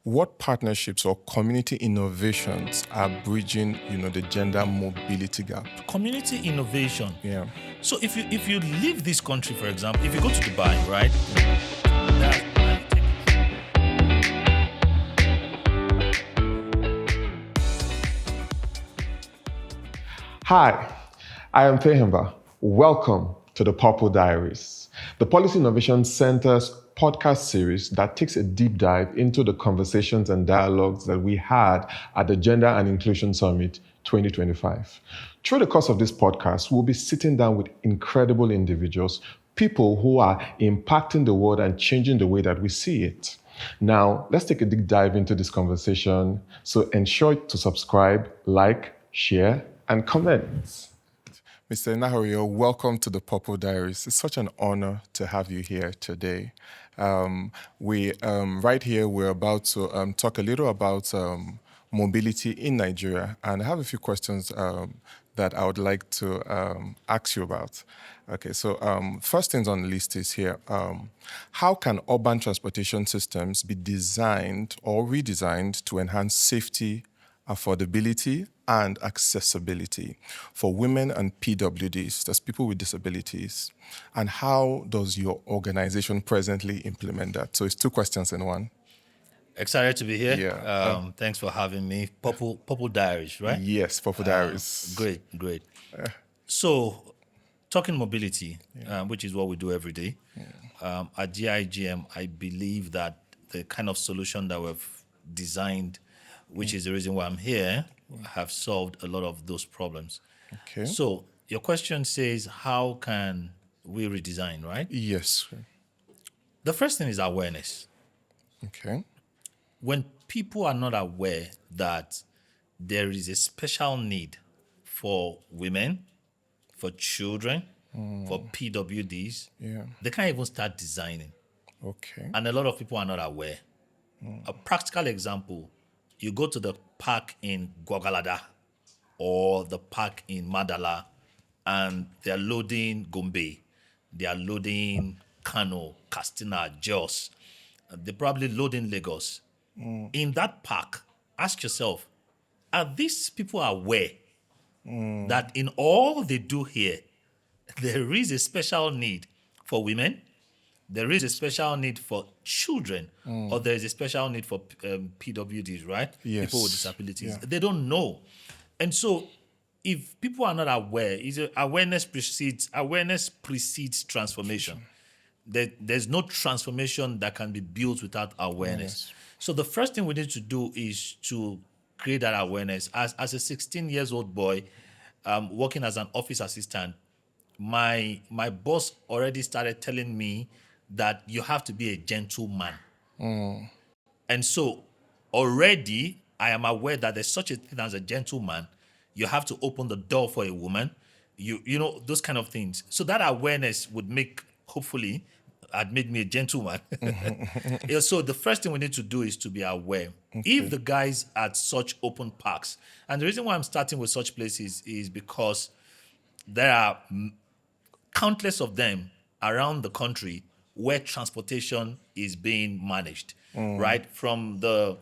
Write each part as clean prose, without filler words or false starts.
What partnerships or community innovations are bridging, the gender mobility gap? Community innovation. Yeah. So if you leave this country, for example, if you go to Dubai, right? That's Hi, I am Fehemba. Welcome to the Purple Diaries, the Policy Innovation Center's podcast series that takes a deep dive into the conversations and dialogues that we had at the Gender and Inclusion Summit 2025. Through the course of this podcast, we'll be sitting down with incredible individuals, people who are impacting the world and changing the way that we see it. Now, let's take a deep dive into this conversation. So ensure to subscribe, like, share, and comment. Mr. Enahoro, welcome to the Purple Diaries. It's such an honor to have you here today. Right here, we're about to talk a little about mobility in Nigeria, and I have a few questions that I would like to ask you about. Okay, so first things on the list is here. How can urban transportation systems be designed or redesigned to enhance safety, affordability, and accessibility for women and PWDs, that's people with disabilities? And how does your organization presently implement that? So it's two questions in one. excited to be here. Yeah. Thanks for having me. Purple Diaries, right? Yes, Purple Diaries. Great. So, talking mobility, which is what we do every day. At GIGM, I believe that the kind of solution that we've designed, which is the reason why I'm here, have solved a lot of those problems. Okay. So, your question says, how can we redesign, right? Yes. The first thing is awareness. Okay. When people are not aware that there is a special need for women, for children, for PWDs, they can't even start designing. Okay. And a lot of people are not aware. A practical example, you go to the park in Gwagalada or the park in Madala, and they're loading Gombe, they are loading Kano, Katsina, Jos, they're probably loading Lagos. In that park, ask yourself, are these people aware that in all they do here, there is a special need for women, there is a special need for children, or there is a special need for PWDs, right? Yes. People with disabilities. Yeah. They don't know. And so if people are not aware, awareness precedes transformation. There's no transformation that can be built without awareness. Yes. So the first thing we need to do is to create that awareness. As a 16-years-old boy, working as an office assistant, my boss already started telling me that you have to be a gentleman. And so already I am aware that there's such a thing as a gentleman. You have to open the door for a woman. You know, those kind of things. So that awareness would hopefully, had made me a gentleman. So the first thing we need to do is to be aware. If the guys at such open parks, and the reason why I'm starting with such places is because there are countless of them around the country where transportation is being managed, right? From the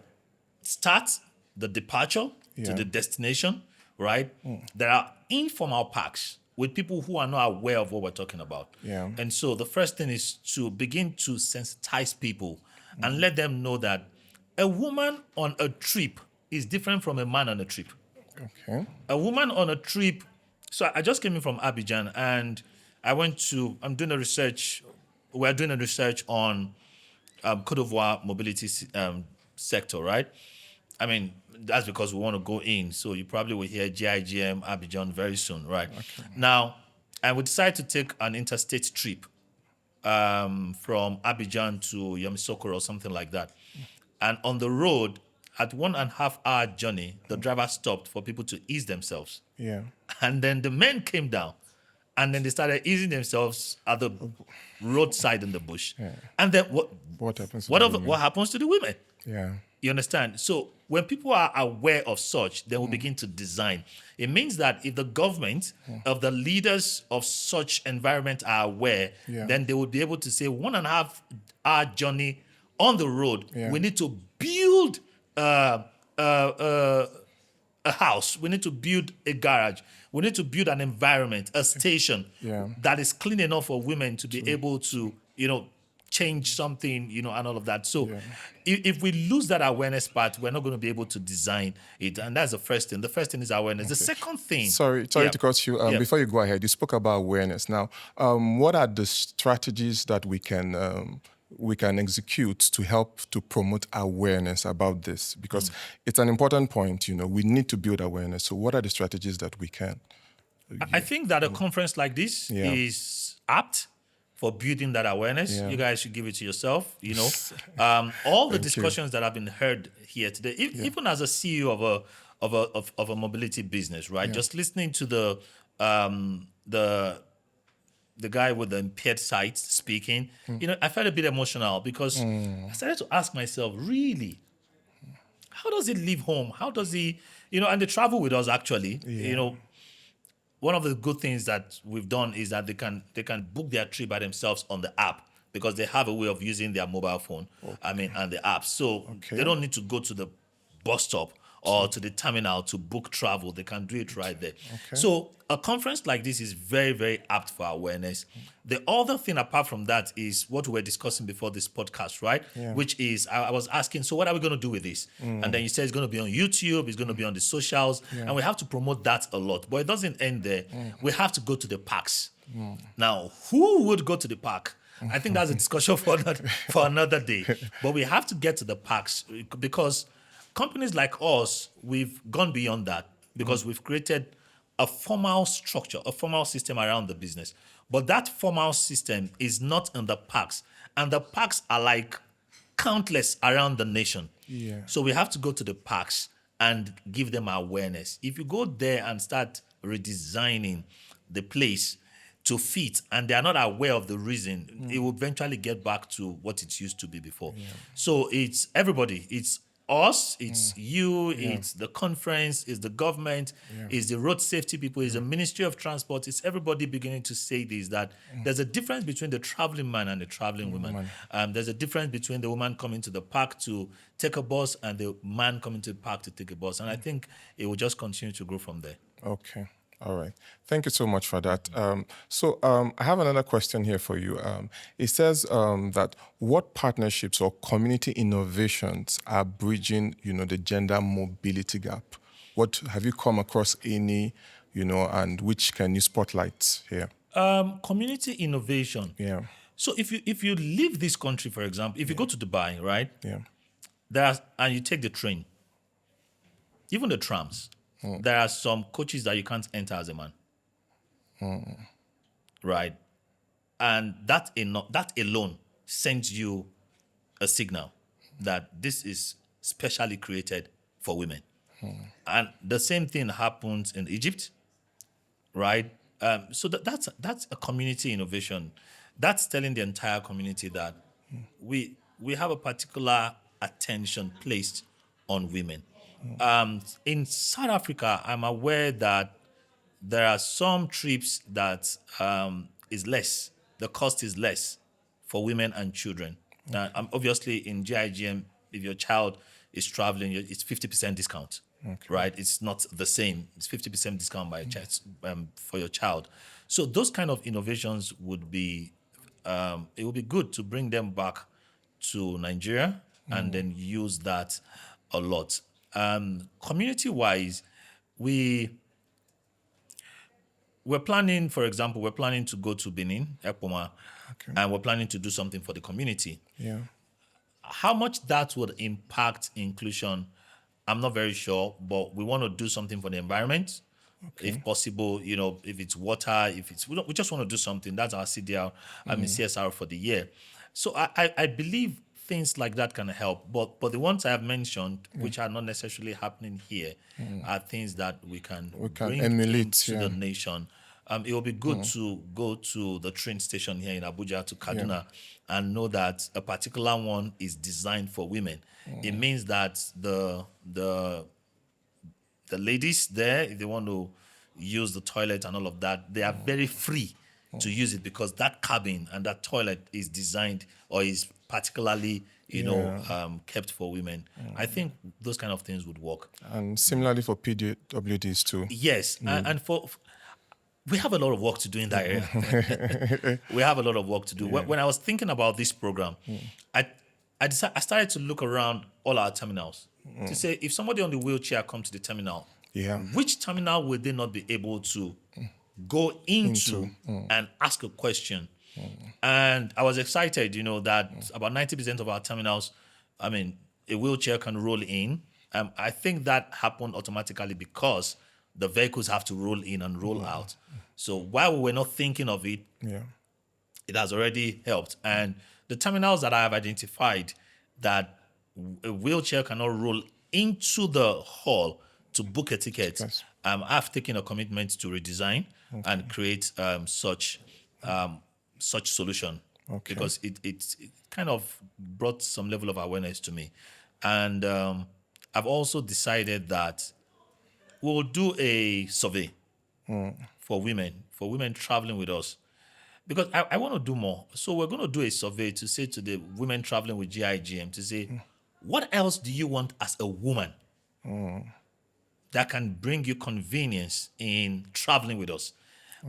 start, the departure to the destination, right? There are informal parks with people who are not aware of what we're talking about. Yeah. And so the first thing is to begin to sensitize people and let them know that a woman on a trip is different from a man on a trip. Okay. A woman on a trip. So I just came in from Abidjan and we're doing a research on Côte d'Ivoire mobility sector, right? I mean, that's because we want to go in. So you probably will hear GIGM Abidjan very soon, right? Okay. Now, and we decided to take an interstate trip from Abidjan to Yamoussoukro or something like that. And on the road, at 1.5 hour journey, the driver stopped for people to ease themselves. Yeah. And then the men came down and then they started easing themselves at the roadside in the bush. Yeah. And then What happens to what happens to the women? Yeah. You understand? So when people are aware of such, they will begin to design. It means that if the government of the leaders of such environment are aware, then they will be able to say 1.5 hour journey on the road. We need to build a house. We need to build a garage. We need to build an environment, a station Yeah. that is clean enough for women to be able to, change something, and all of that. So Yeah. if we lose that awareness part, we're not going to be able to design it. And that's the first thing. The first thing is awareness. The second thing. Sorry Yeah. to cut you. Yeah. Before you go ahead, you spoke about awareness. Now, what are the strategies that we can execute to help to promote awareness about this? Because it's an important point. We need to build awareness. So, what are the strategies that we can? I think that a conference like this Yeah. is apt for building that awareness. Yeah. You guys should give it to yourself. All the Thank you. discussions that have been heard here today, even as a CEO of a mobility business, right? Just listening to the guy with the impaired sight speaking, I felt a bit emotional because I started to ask myself, really, how does he leave home? How does he, and they travel with us actually, one of the good things that we've done is that they can book their trip by themselves on the app because they have a way of using their mobile phone. And the app. So they don't need to go to the bus stop or to the terminal to book travel. They can do it right there. So a conference like this is very, very apt for awareness. The other thing apart from that is what we were discussing before this podcast, right? Which is I was asking, so what are we going to do with this? And then you said it's going to be on YouTube, it's going to be on the socials, and we have to promote that a lot. But it doesn't end there. We have to go to the parks. Now, who would go to the park? I think that's a discussion for another day. But we have to get to the parks because companies like us, we've gone beyond that because we've created a formal structure, a formal system around the business. But that formal system is not in the parks. And the parks are like countless around the nation. Yeah. So we have to go to the parks and give them awareness. If you go there and start redesigning the place to fit and they are not aware of the reason, it will eventually get back to what it used to be before. So it's everybody. It's us, it's you, it's the conference, it's the government, it's the road safety people, it's the Ministry of Transport, it's everybody beginning to say this, that there's a difference between the traveling man and the traveling woman. There's a difference between the woman coming to the park to take a bus and the man coming to the park to take a bus. And I think it will just continue to grow from there. Okay. All right. Thank you so much for that. I have another question here for you. It says that what partnerships or community innovations are bridging, the gender mobility gap? What have you come across any, and which can you spotlight here? Community innovation. Yeah. So if you leave this country, for example, if you go to Dubai, right? Yeah. And you take the train, even the trams. There are some coaches that you can't enter as a man. Right? And that alone sends you a signal that this is specially created for women. And the same thing happens in Egypt, right? So that's a community innovation. That's telling the entire community that we have a particular attention placed on women. In South Africa, I'm aware that there are some trips that is less. The cost is less for women and children. Obviously, in GIGM, if your child is traveling, it's 50% discount, right? It's not the same. It's 50% discount by for your child. So those kind of innovations would be, it would be good to bring them back to Nigeria and then use that a lot. Community-wise, we're planning, for example, we're planning to go to Benin, Ekpoma, and we're planning to do something for the community. Yeah. How much that would impact inclusion, I'm not very sure, but we want to do something for the environment. If possible, if it's water, we just want to do something. That's our CSR for the year. So I believe things like that can help, but the ones I have mentioned, which are not necessarily happening here, are things that we can bring emulate to the nation. It will be good to go to the train station here in Abuja to Kaduna and know that a particular one is designed for women. It means that the ladies there, if they want to use the toilet and all of that, they are very free to use it because that cabin and that toilet is designed or is particularly Yeah. kept for women. I think those kind of things would work. And similarly for PWDs too. Yes, and for we have a lot of work to do in that area. We have a lot of work to do. When I was thinking about this program, I I started to look around all our terminals to say if somebody on the wheelchair comes to the terminal, Yeah. which terminal will they not be able to go into and ask a question? And I was excited, that about 90% of our terminals, I mean, a wheelchair can roll in. I think that happened automatically because the vehicles have to roll in and roll out. So while we were not thinking of it, Yeah. it has already helped. And the terminals that I have identified that a wheelchair cannot roll into the hall to book a ticket, Yes. I've taken a commitment to redesign and create such solution because it kind of brought some level of awareness to me. And I've also decided that we'll do a survey for women traveling with us because I want to do more. So we're going to do a survey to say to the women traveling with GIGM to say, what else do you want as a woman that can bring you convenience in traveling with us?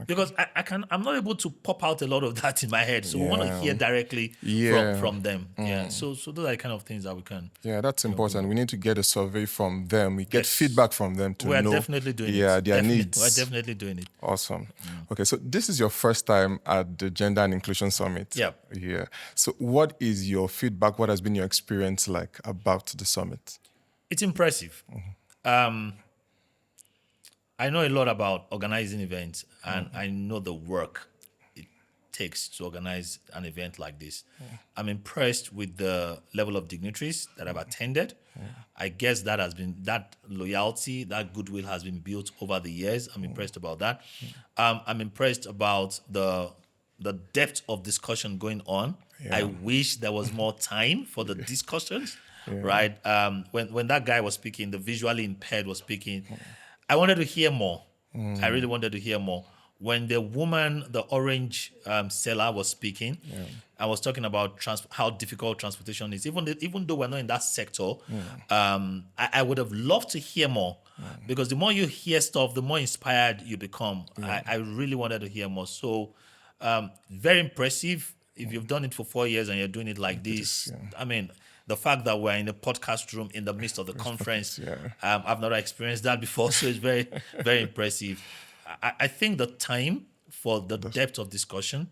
Because I'm not able to pop out a lot of that in my head. So we want to hear directly from them. Yeah. So those are the kind of things that we can. Yeah, that's important. We need to get a survey from them. We get feedback from them to We're know definitely doing their needs. We're definitely doing it. Awesome. Okay, so this is your first time at the Gender and Inclusion Summit. Yeah. Yeah. So what is your feedback? What has been your experience like about the summit? It's impressive. I know a lot about organizing events, and I know the work it takes to organize an event like this. I'm impressed with the level of dignitaries that have attended. I guess that loyalty, that goodwill has been built over the years. I'm impressed about that. I'm impressed about the depth of discussion going on. I wish there was more time for the discussions, right? When that guy was speaking, the visually impaired was speaking, I wanted to hear more. I really wanted to hear more. When the woman, the orange seller was speaking, I was talking about how difficult transportation is. Even though we're not in that sector, I would have loved to hear more because the more you hear stuff, the more inspired you become. I really wanted to hear more. So very impressive. If you've done it for 4 years and you're doing it like this, I mean, the fact that we're in a podcast room in the midst of the conference, I've never experienced that before. So it's very, very impressive. I think the time for the depth of discussion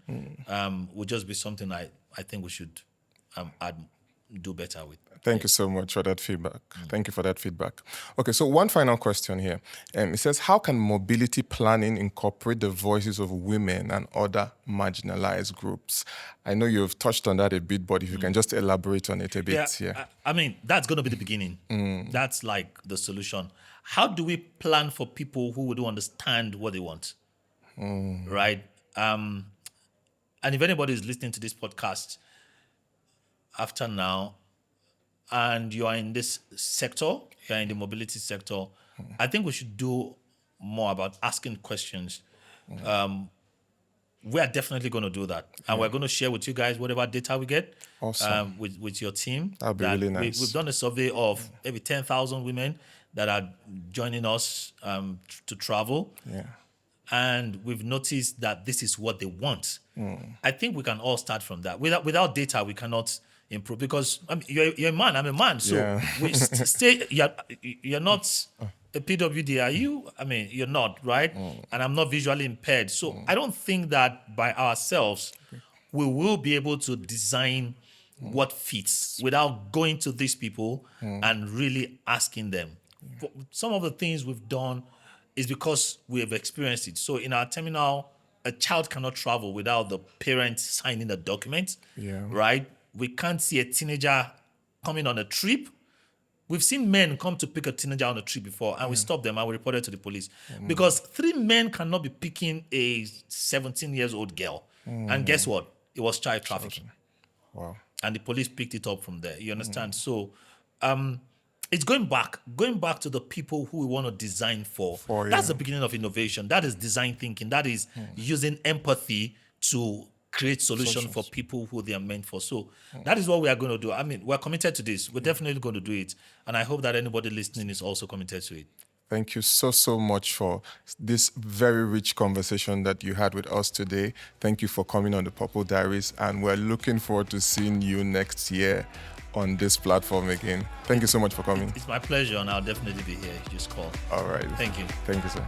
would just be something I think we should do better with. Thank you so much for that feedback. Thank you for that feedback. Okay, so one final question here. It says, how can mobility planning incorporate the voices of women and other marginalized groups? I know you've touched on that a bit, but if you can just elaborate on it a bit. Yeah. I mean, that's going to be the beginning. That's like the solution. How do we plan for people who would understand what they want? Right? And if anybody is listening to this podcast after now, and you are in this sector, you are in the mobility sector, I think we should do more about asking questions. We are definitely going to do that. And we're going to share with you guys whatever data we get with your team. That'd be really nice. We've done a survey of maybe 10,000 women that are joining us to travel. Yeah. And we've noticed that this is what they want. I think we can all start from that. Without data, we cannot improve because you're a man, I'm a man. So we stay. You're not a PWD, are you? I mean, you're not, right? And I'm not visually impaired. So I don't think that by ourselves we will be able to design what fits without going to these people and really asking them. Some of the things we've done is because we have experienced it. So in our terminal, a child cannot travel without the parents signing a document, right? We can't see a teenager coming on a trip. We've seen men come to pick a teenager on a trip before, and we stopped them and we reported to the police. Because 3 men cannot be picking a 17-year-old girl. And guess what? It was child trafficking. Wow. And the police picked it up from there. You understand? So it's going back to the people who we want to design for. That's the beginning of innovation. That is design thinking. That is using empathy to create solutions for people who they are meant for. So that is what we are going to do. I mean, we're committed to this. We're definitely going to do it. And I hope that anybody listening is also committed to it. Thank you so much for this very rich conversation that you had with us today. Thank you for coming on the Purple Diaries, and we're looking forward to seeing you next year on this platform again. Thank you so much for coming. It's my pleasure, and I'll definitely be here. Just call. All right. Thank you. Thank you, sir.